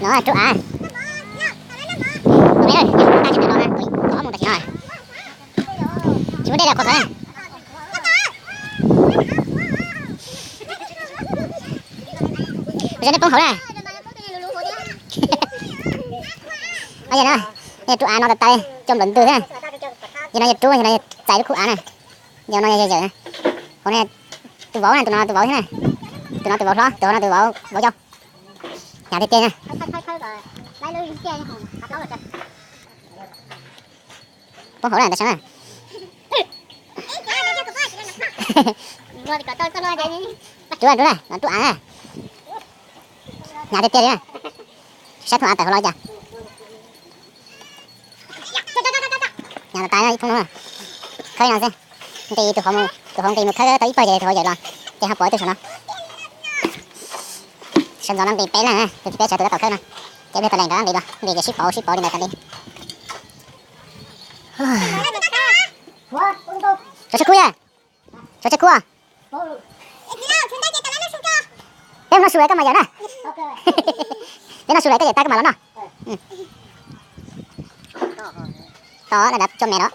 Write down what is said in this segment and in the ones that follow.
Nó là trụ à. Mấy ơi, ta chỉ cần đó nè. Có một tài xỉu rồi. Chỉ muốn đây là cột thôi. Bây giờ nó bóng hổ nè. Bây giờ nó. Đây trụ à nó đặt tay trong đỉnh từ thế này. Giờ nó trụ này chạy được khu á này. Giờ nó giờ nè. Còn này từ vỗ này, tụi nó từ vỗ thế này. Tụi nó từ vỗ đó, tụi nó từ vỗ trong. Nhà tiếp trên nè. Bóng hổ này tại sao nè. Trụ này, nó trụ á nè. Nhà tiếp trên nè. Sát thủ á tại hồ lôi chưa. Nhà tay nó không đúng rồi. Khơi nào xem. Thì từ hôm thì một khơi tới bây giờ thôi vậy là cái hấp bội từ nó. Sân gió năm thì bé này, từ bé chờ từ cái khơi này. Cái bé từ này đó đi rồi, đi cái ship bộ đi này cần đi. Cho chơi khuya. Cho chơi khuya. Em nó sủi cái mà giờ nè. Để nó sủi cái gì ta cái mà nó nè. Đó là đập cho mẹ đó.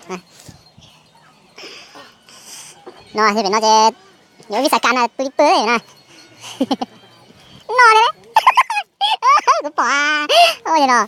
Nó thì phải nó sẽ nhớ cái sạc can là tôi tới này nè. Nó đấy. Cũng bỏ. Ôi giời nó.